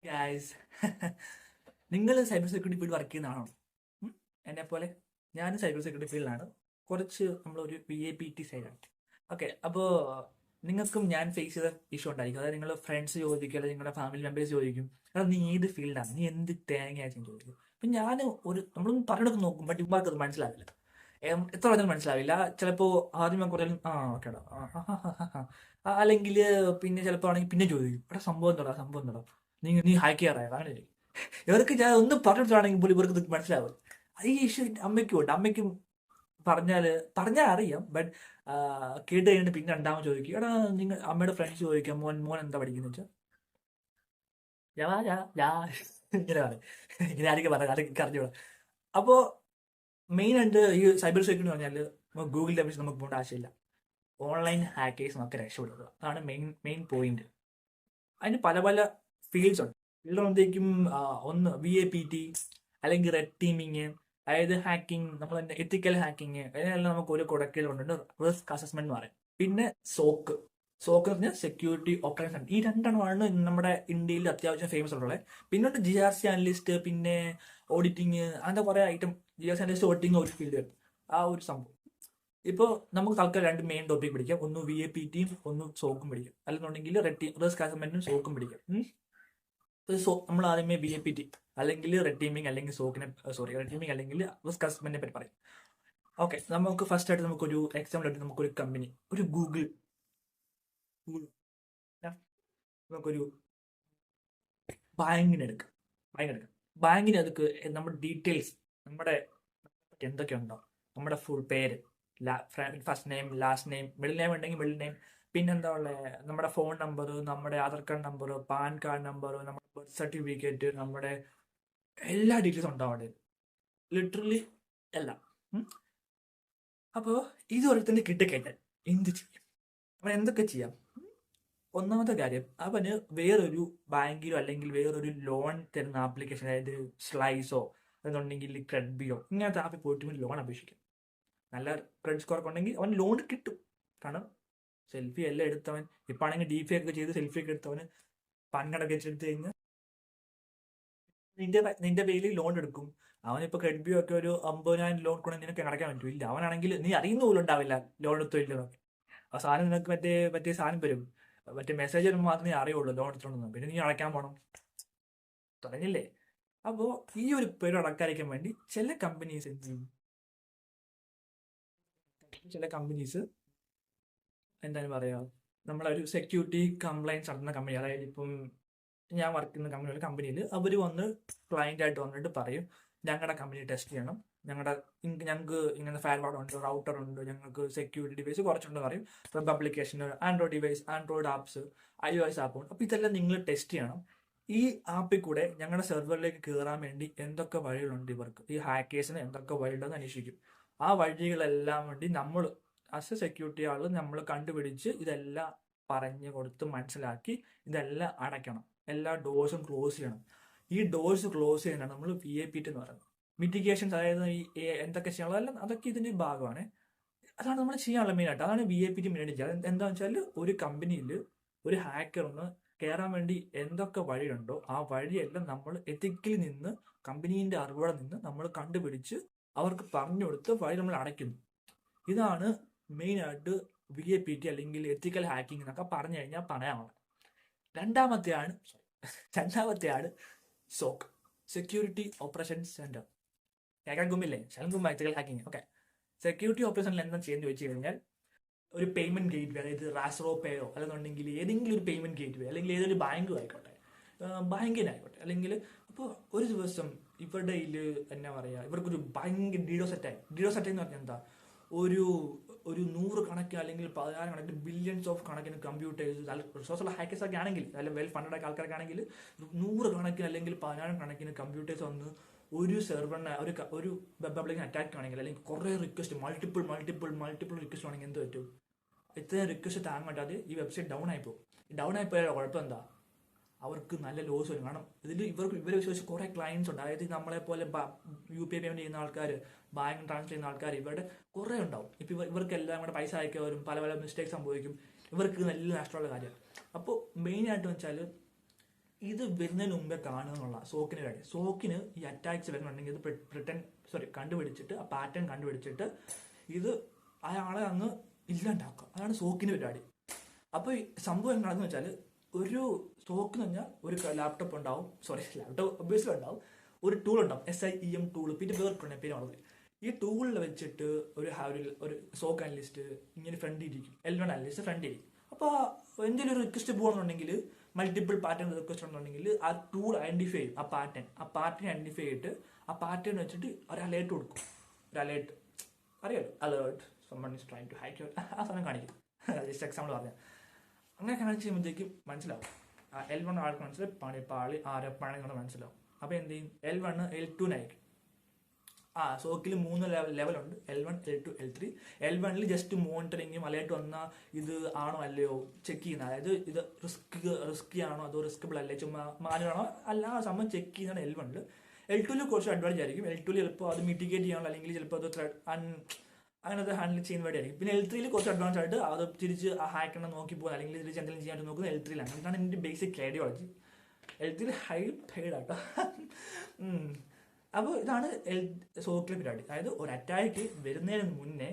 Guys, നിങ്ങൾ cyber security field work ചെയ്യുന്നതാണോ? എന്നെ പോലെ ഞാനും സൈബർ സെക്യൂരിറ്റി ഫീൽഡിലാണ്. കുറച്ച് നമ്മളൊരു VAPT സൈഡാണ്. ഓക്കെ, അപ്പോൾ നിങ്ങൾക്കും ഞാൻ ഫേസ് ചെയ്ത ഇഷ്യൂ ഉണ്ടായിരിക്കും. അതായത് നിങ്ങൾ ഫ്രണ്ട്സ് ചോദിക്കും, അല്ലെങ്കിൽ നിങ്ങളുടെ ഫാമിലി മെമ്പേഴ്സ് ചോദിക്കും, എടാ നീ ഏത് ഫീൽഡാണ്, നീ എന്ത് തേങ്ങയാச்சுം ചോദിക്കും. അപ്പം ഞാൻ നമ്മളൊന്ന് പറഞ്ഞെടുത്ത് നോക്കും, ബട്ട് ഇവർക്ക് അത് മനസ്സിലാവില്ല. എത്ര പറഞ്ഞാലും മനസ്സിലാവില്ല. ചിലപ്പോൾ ആദ്യം കുറേ ഓക്കേടാ, അല്ലെങ്കിൽ പിന്നെ ചിലപ്പോൾ ആണെങ്കിൽ പിന്നെ ചോദിക്കും, എടാ സംഭവം എന്താടാ, നീ നീ ഹാക്ക് ചെയ്യാറായോ, അങ്ങനെ ചോദിക്കും. ഇവർക്ക് ഞാൻ ഒന്ന് പറഞ്ഞിട്ടാണെങ്കിൽ പോലും ഇവർക്ക് ഇത് മനസ്സിലാവും. ഈ ഇഷ്യൂ അമ്മയ്ക്കും ഉണ്ട്. അമ്മയ്ക്കും പറഞ്ഞാൽ അറിയാം, ബട്ട് കേട്ട് കഴിഞ്ഞിട്ട് പിന്നെ രണ്ടാമത് ചോദിക്കും, എടാ നിങ്ങൾ അമ്മയുടെ ഫ്രണ്ട്സ് ചോദിക്കാം, മോൻ മോൻ എന്താ പഠിക്കുന്നത് വെച്ചാൽ ഇങ്ങനെ പറയും. ഇങ്ങനെ ആയിരിക്കും പറയാം, ആരെങ്കിലും അറിഞ്ഞൂടാ. അപ്പോൾ മെയിൻ ആയിട്ട് ഈ സൈബർ സെക്യൂരിറ്റി എന്ന് പറഞ്ഞാൽ ഗൂഗിളിനെ വെച്ച് നമുക്ക് പോകേണ്ട ആവശ്യമില്ല. ഓൺലൈൻ ഹാക്കേഴ്സ് നമുക്ക് രക്ഷപ്പെടുക, അതാണ് മെയിൻ പോയിന്റ്. അതിന് പല പല ഫീൽഡ്സ് ഉണ്ട്. ഫീൽഡ് ആകുമ്പോഴത്തേക്കും ഒന്ന് VAPT, അല്ലെങ്കിൽ റെഡ് ടീമിങ്, അതായത് ഹാക്കിംഗ്, നമ്മൾ തന്നെ എത്തിക്കൽ ഹാക്കിങ്, അതിനെല്ലാം നമുക്ക് ഒരു കൊടുക്കലുണ്ട്. റിസ്ക് അസസ്മെന്റ് എന്ന് പറയും. പിന്നെ സോക്ക് സോക്ക് എന്ന് പറഞ്ഞാൽ സെക്യൂരിറ്റി ഓപ്പറേഷൻ. ഈ രണ്ടെണ്ണമാണ് നമ്മുടെ ഇന്ത്യയിൽ അത്യാവശ്യം ഫേമസ് ഉള്ളത്. പിന്നെ GRC അനലിസ്റ്റ്, പിന്നെ ഓഡിറ്റിങ്, അങ്ങനത്തെ കുറെ ഐറ്റം. GRC അനലിസ്റ്റ്, ഓഡിറ്റിങ് ഒരു ഫീൽഡ് വരും. ആ ഒരു സംഭവം. ഇപ്പോൾ നമുക്ക് തൽക്കാലം രണ്ട് മെയിൻ ടോപ്പിക് പിടിക്കാം. ഒന്ന് VAPTയും ഒന്ന് സോക്കും പിടിക്കാം. അല്ലെന്നുണ്ടെങ്കിൽ റിസ്ക് അസസ്മെന്റും സോക്കും പിടിക്കാം. നമ്മൾ ആദ്യമേ VAPT അല്ലെങ്കിൽ റെഡ് ടീമിംഗ് അല്ലെങ്കിൽ റെഡ് ടീമിംഗ് അല്ലെങ്കിൽ റിസ്ക് അസസ്മെന്റിനെ പറ്റി പറയും. ഓക്കെ, നമുക്ക് ഫസ്റ്റ് ആയിട്ട് നമുക്കൊരു എക്സാമ്പിൾ ആയിട്ട് നമുക്കൊരു കമ്പനി, ഒരു ഗൂഗിൾ, നമുക്കൊരു ബാങ്കിന് എടുക്കാം. ബാങ്കിന് അതൊക്കെ നമ്മുടെ ഡീറ്റെയിൽസ്, നമ്മുടെ എന്തൊക്കെയുണ്ടോ, നമ്മുടെ ഫുൾ പേര്, first name, last name, middle name ഉണ്ടെങ്കിൽ മിഡിൽ നെയിം, പിന്നെന്താ ഉള്ളത്, നമ്മുടെ ഫോൺ നമ്പർ, നമ്മുടെ Aadhaar card number, pan card number, നമ്മുടെ ബർത്ത് സർട്ടിഫിക്കറ്റ്, നമ്മുടെ എല്ലാ ഡീറ്റെയിൽസും ഉണ്ടാവേണ്ടത്, ലിറ്ററലി എല്ലാം. അപ്പോൾ ഇത് ഒരുത്തന്നെ കിട്ടിക്കഴിഞ്ഞാൽ എന്ത് ചെയ്യും, അവൻ എന്തൊക്കെ ചെയ്യാം? ഒന്നാമത്തെ കാര്യം, അവന് വേറൊരു ബാങ്കിലോ അല്ലെങ്കിൽ വേറൊരു ലോൺ തരുന്ന ആപ്ലിക്കേഷൻ, അതായത് സ്ലൈസോ എന്നുണ്ടെങ്കിൽ ക്രെഡ്ബിയോ, ഇങ്ങനത്തെ ആപ്പിൽ പോയിട്ട് ലോൺ അപേക്ഷിക്കും. നല്ല ക്രെഡിറ്റ് സ്കോർ ഒക്കെ ഉണ്ടെങ്കിൽ അവൻ ലോൺ കിട്ടും. കാരണം സെൽഫി എല്ലാം എടുത്തവൻ, ഇപ്പം ആണെങ്കിൽ DP ഒക്കെ ചെയ്ത് സെൽഫി ഒക്കെ എടുത്തവന് പങ്കടൊക്കെ വെച്ചെടുത്ത് കഴിഞ്ഞാൽ നിന്റെ പേരിൽ ലോൺ എടുക്കും. അവനിപ്പോ ക്രെഡിറ്റ് ബിയോ ഒക്കെ ഒരു 50,000 ലോൺ കൊണ്ട് നിനക്ക് അടയ്ക്കാൻ പറ്റില്ല. അവനാണെങ്കിൽ നീ അറിയുന്ന പോലും ഉണ്ടാവില്ല ലോൺ എടുത്തോ ഇല്ലോ. ആ സാധനം നിനക്ക് മറ്റേ സാധനം വരും, മറ്റേ മെസ്സേജ് വരുമ്പോൾ മാത്രമേ അറിയുള്ളൂ ലോൺ എടുത്തോണ്ടെന്ന്. പിന്നെ നീ അടയ്ക്കാൻ പോകണം, തുടങ്ങില്ലേ? അപ്പോൾ ഈ ഒരു പേര് അടക്കാതിരിക്കാൻ വേണ്ടി ചില കമ്പനീസ് എന്ത് ചെയ്യും, ചില കമ്പനീസ് എന്താണ് പറയുക, നമ്മളൊരു സെക്യൂരിറ്റി കംപ്ലൈൻസ് നടത്തുന്ന കമ്പനി, അതായത് ഇപ്പം ഞാൻ വർക്ക് ചെയ്യുന്ന കമ്പനിയുടെ കമ്പനിയിൽ അവർ വന്ന് ക്ലയൻ്റ് ആയിട്ട് വന്നിട്ട് പറയും, ഞങ്ങളുടെ കമ്പനി ടെസ്റ്റ് ചെയ്യണം, ഞങ്ങൾക്ക് ഇങ്ങനെ ഫയർവാൾ ഉണ്ട്, റൗട്ടർ ഉണ്ട്, ഞങ്ങൾക്ക് സെക്യൂരിറ്റി ഡിവൈസ് കുറച്ചുണ്ടെന്ന് പറയും, web application, Android device, Android apps, iOS app ഉണ്ട്. അപ്പോൾ ഇതെല്ലാം നിങ്ങൾ ടെസ്റ്റ് ചെയ്യണം. ഈ ആപ്പിൽ കൂടെ ഞങ്ങളുടെ സെർവറിലേക്ക് കയറാൻ വേണ്ടി എന്തൊക്കെ വഴികളുണ്ട്, ഇവർക്ക് ഈ ഹാക്കേഴ്സിന് എന്തൊക്കെ വഴിയുണ്ടെന്ന് അന്വേഷിക്കും. ആ വഴികളെല്ലാം വേണ്ടി നമ്മൾ ആസ് എ സെക്യൂരിറ്റി ആൾ നമ്മൾ കണ്ടുപിടിച്ച് ഇതെല്ലാം പറഞ്ഞു കൊടുത്ത് മനസ്സിലാക്കി ഇതെല്ലാം അടയ്ക്കണം. എല്ലാ ഡോഴ്സും ക്ലോസ് ചെയ്യണം. ഈ ഡോഴ്സ് ക്ലോസ് ചെയ്യുന്നതാണ് നമ്മൾ VAPT എന്ന് പറയുന്നത്. മിറ്റിഗേഷൻസ്, അതായത് ഈ എന്തൊക്കെ ചെയ്യണം അതെല്ലാം അതൊക്കെ ഇതിൻ്റെ ഭാഗമാണ്. അതാണ് നമ്മൾ ചെയ്യാനുള്ള മെയിനായിട്ട്. അതാണ് VAPT മെയിനായിട്ട് ചെയ്യുക. എന്താണെന്ന് വെച്ചാൽ ഒരു കമ്പനിയിൽ ഒരു ഹാക്കറിന് കയറാൻ വേണ്ടി എന്തൊക്കെ വഴിയുണ്ടോ ആ വഴിയെല്ലാം നമ്മൾ എത്തിക്കലി നിന്ന്, കമ്പനീൻ്റെ അറിവോടെ നിന്ന് നമ്മൾ കണ്ടുപിടിച്ച് അവർക്ക് പറഞ്ഞു കൊടുത്ത് വഴി നമ്മൾ അടയ്ക്കുന്നു. ഇതാണ് മെയിനായിട്ട് VAPT അല്ലെങ്കിൽ എത്തിക്കൽ ഹാക്കിംഗ് എന്നൊക്കെ പറഞ്ഞു കഴിഞ്ഞാൽ പറയാനുള്ളത്. രണ്ടാമത്തെയാണ് സോക്ക്, സെക്യൂരിറ്റി ഓപ്പറേഷൻസ് സെന്റർ. കേൾക്കാൻ കുമ്പില്ലേ, ശലം കുമ്പ എത്തിക്കൽ ഹാക്കിങ്. ഓക്കെ, സെക്യൂരിറ്റി ഓപ്പറേഷനിൽ എന്താ ചെയ്യുന്നത് വെച്ച് കഴിഞ്ഞാൽ, ഒരു പേയ്മെന്റ് ഗേറ്റ് വേ, അതായത് റാസ്റോ പേയോ അല്ലെന്നുണ്ടെങ്കിൽ ഏതെങ്കിലും ഒരു പേയ്മെന്റ് ഗേറ്റ് വേ, അല്ലെങ്കിൽ ഏതൊരു ബാങ്കും ആയിക്കോട്ടെ, ബാങ്കിനായിക്കോട്ടെ, അല്ലെങ്കിൽ അപ്പോൾ ഒരു ദിവസം ഇവരുടെ എന്നാ പറയുക, ഇവർക്കൊരു ഭയങ്കര DDoS അറ്റാക്ക് എന്ന് പറഞ്ഞാൽ എന്താ, ഒരു 100 കണക്കിന് അല്ലെങ്കിൽ 10,000 കണക്കിന് ബില്യൺസ് ഓഫ് കണക്കിന് കമ്പ്യൂട്ടേഴ്സ്, റിസോഴ്സുള്ള ഹാക്കേഴ്സ് ഒക്കെ ആണെങ്കിൽ, അല്ലെങ്കിൽ വെൽ ഫണ്ടഡ് ആയ ആൾക്കാർക്ക് ആണെങ്കിൽ 100 കണക്കിന് അല്ലെങ്കിൽ 10,000 കണക്കിന് കമ്പ്യൂട്ടേഴ്സ് വന്ന് ഒരു സെർവറിനെ ഒരു വെബ് ആപ്ലിക്കേഷൻ അറ്റാക്ക് ആണെങ്കിൽ, അല്ലെങ്കിൽ കുറേ റിക്വസ്റ്റ്, മൾട്ടിപ്പിൾ റിക്വസ്റ്റ് ആണെങ്കിൽ എന്ത് പറ്റും, ഇത്രയും റിക്വസ്റ്റ് താങ്ങാൻ പറ്റാതെ ഈ വെബ്സൈറ്റ് ഡൗൺ ആയിപ്പോയാൽ കുഴപ്പം എന്താ, അവർക്ക് നല്ല ലോസ് വരും. കാരണം ഇവരെ വിശ്വസിച്ച് കുറേ ക്ലയൻസ് ഉണ്ട്. അതായത് നമ്മളെപ്പോലെ UPI പേയ്മെന്റ് ചെയ്യുന്ന ആൾക്കാർ, ബാങ്ക് ട്രാൻസ്ഫർ ചെയ്യുന്ന ആൾക്കാർ ഇവരുടെ കുറേ ഉണ്ടാവും. ഇപ്പം ഇവർക്കെല്ലാം കൂടെ പൈസ അയക്കവരും പല മിസ്റ്റേക്ക് സംഭവിക്കും. ഇവർക്ക് നല്ല നഷ്ടമുള്ള കാര്യമാണ്. അപ്പോൾ മെയിനായിട്ട് വെച്ചാൽ ഇത് വരുന്നതിന് മുമ്പേ കാണുക എന്നുള്ള സോക്കിന് കാര്യം. സോക്കിന് ഈ അറ്റാക്സ് വരുന്നുണ്ടെങ്കിൽ ഇത് കണ്ടുപിടിച്ചിട്ട് ആ പാറ്റേൺ കണ്ടുപിടിച്ചിട്ട് ഇത് അയാളെ അങ്ങ് ഇല്ലാണ്ടാക്കുക. അതാണ് സോക്കിന് പരിപാടി. അപ്പോൾ ഈ സംഭവം എന്താണെന്ന് വെച്ചാൽ, ഒരു സോക്ക് എന്ന് പറഞ്ഞാൽ ഒരു ലാപ്ടോപ്പ് ഉണ്ടാവും, ലാപ്ടോപ്പ് ഒബ്വിയസ്ലി ഉണ്ടാവും, ഒരു ടൂൾ ഉണ്ടാവും, SIEM ടൂൾ, പിന്നെ വേർപ്പുണ്ട് പേര് ഉള്ളത്. ഈ ടൂളിൽ വെച്ചിട്ട് ഒരു സോക്ക് അനലിസ്റ്റ് ഇങ്ങനെ ഫ്രണ്ട് ഇരിക്കും, L1 അനലിസ്റ്റ് ഫ്രണ്ട് ഇരിക്കും. അപ്പോൾ എന്തെങ്കിലും ഒരു റിക്വസ്റ്റ് പോകണമെന്നുണ്ടെങ്കിൽ, മൾട്ടിപ്പിൾ പാറ്റേൺ റിക്വസ്റ്റ് ഉണ്ടെങ്കിൽ ആ ടൂൾ ഐഡന്റിഫൈ ചെയ്യും, ആ പാറ്റേൺ ഐഡന്റിഫൈ ചെയ്തിട്ട് ആ പാറ്റേൺ വെച്ചിട്ട് ഒരു അലേർട്ട് കൊടുക്കും. ഒരു അലേർട്ട് അറിയാലോ, alert someone is trying to hack your ആ സാധനം കാണിക്കും. ജസ്റ്റ് എക്സാമ്പിൾ പറഞ്ഞാൽ അങ്ങനെ കാണിച്ച് കഴിയുമ്പോഴത്തേക്കും മനസ്സിലാവും L1 ആൾക്ക് മനസ്സിലാവും, പാളി ആരപ്പാണെന്ന് മനസ്സിലാവും. അപ്പോൾ എന്ത് ചെയ്യും, L1 L2 സോക്കിൽ 3 ലെവലുണ്ട്, L1 L2 L3. L1 just മോണിറ്ററിങ്ങും alert വന്നാൽ ഇത് ആണോ അല്ലയോ ചെക്ക് ചെയ്യുന്ന, അതായത് ഇത് റിസ്കി ആണോ അതോ റിസ്കബിൾ അല്ലേ, ചുമ്മാ മാനുവാണോ അല്ല, ആ സംഭവം ചെക്ക് ചെയ്യുന്നതാണ് L1. L2 കുറച്ച് അഡ്വാൻറ്റേജ് ആയിരിക്കും. L2 ചിലപ്പോൾ അത് മിറ്റിഗേറ്റ് ചെയ്യാനുള്ള, അല്ലെങ്കിൽ ചിലപ്പോൾ അത് അങ്ങനത്തെ ഹാൻഡിൽ ചെയ്യുന്ന വേണ്ടിയായിരിക്കും. പിന്നെ L3 കുറച്ച് അഡ്വാൻസ് ആയിട്ട് അത് തിരിച്ച് ആ ഹാക്കറിനെ നോക്കി പോകുക, അല്ലെങ്കിൽ തിരിച്ച് എന്തെങ്കിലും ചെയ്യാൻ നോക്കുന്നത് L3. അങ്ങനെയാണ് എൻ്റെ basic ideology. L3 high paid ആട്ടോ. അപ്പോൾ ഇതാണ് സോക്കിലെ പരിപാടി. അതായത് ഒരു അറ്റാക്ക് വരുന്നതിന് മുന്നേ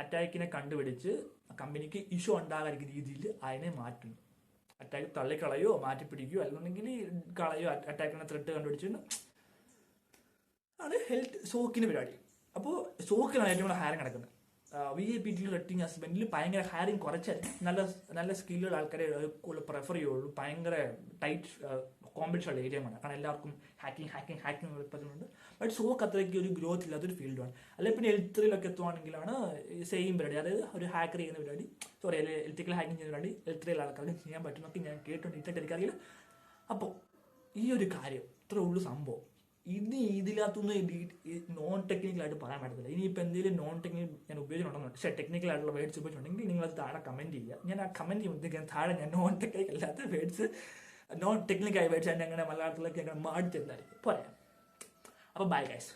അറ്റാക്കിനെ കണ്ടുപിടിച്ച് കമ്പനിക്ക് ഇഷ്യൂ ഉണ്ടാകാതിരിക്കുന്ന രീതിയിൽ അതിനെ മാറ്റുന്നു. അറ്റാക്ക് തള്ളിക്കളയോ മാറ്റിപ്പിടിക്കുകയോ അല്ലെന്നുണ്ടെങ്കിൽ കളയോ, അറ്റാക്കിനെ ത്രെട്ട് കണ്ടുപിടിച്ചിട്ട് ആണ് സോക്കിന്റെ പരിപാടി. അപ്പോൾ സോക്കിലാണ് ഏറ്റവും കൂടുതൽ ഹാരിങ് നടക്കുന്നത്. VIP റെറ്റിംഗ് ഹസ്ബൻഡിൽ ഭയങ്കര ഹാരിങ് കുറച്ചായിരിക്കും. നല്ല സ്കില്ലുള്ള ആൾക്കാരെ കൂടുതൽ പ്രിഫർ ചെയ്യുള്ളൂ. ഭയങ്കര ടൈറ്റ് കോമ്പറ്റീഷനുള്ള ഏരിയയാണ്, കാരണം എല്ലാവർക്കും ഹാക്കിംഗ് ഉൾപ്പെടുന്നുണ്ട്. ബട്ട് സോക്ക് അത്രയ്ക്ക് ഒരു ഗ്രോത്ത് ഇല്ലാത്തൊരു ഫീൽഡാണ്. അല്ലെങ്കിൽ പിന്നെ L3 എത്തുവാണെങ്കിലാണ് സെയിം പരിപാടി, അതായത് ഒരു ഹാക്കർ ചെയ്യുന്ന പരിപാടി, എത്തിക്കൽ ഹാക്കിംഗ് ചെയ്യുന്ന പരിപാടി L3 ആൾക്കാർക്ക് ചെയ്യാൻ പറ്റുന്നൊക്കെ ഞാൻ കേട്ടുണ്ട്, എനിക്കറിയില്ല. അപ്പോൾ ഈ ഒരു കാര്യം ഇത്രേ ഉള്ളൂ സംഭവം. ഇതിനകത്തൊന്നും നോൺ ടെക്നിക്കലായിട്ട് പറയാൻ പറ്റത്തില്ല. ഇനിയിപ്പോൾ എന്തെങ്കിലും നോൺ ടെക്നിക്കൽ ഞാൻ ഉപയോഗിച്ചിട്ടുണ്ടെന്ന്, പക്ഷേ ടെക്നിക്കലായിട്ടുള്ള വേർഡ്സ് ഉപയോഗിച്ചിട്ടുണ്ടെങ്കിൽ നിങ്ങളത് താഴെ കമൻറ്റ് ചെയ്യുക. ഞാൻ ആ കമൻറ്റ് ചെയ്യുമ്പോഴത്തേക്ക് താഴെ ഞാൻ നോൺ ടെക്നിക്കൽ അല്ലാത്ത വേർഡ്സ്, നോൺ ടെക്നിക്കൽ ആയ വേർഡ്സ് അങ്ങനെ മലയാളത്തിലേക്ക് അങ്ങനെ മാറ്റി തരുന്നതായിരിക്കും പറയാം. അപ്പോൾ ബൈ ഗൈസ്.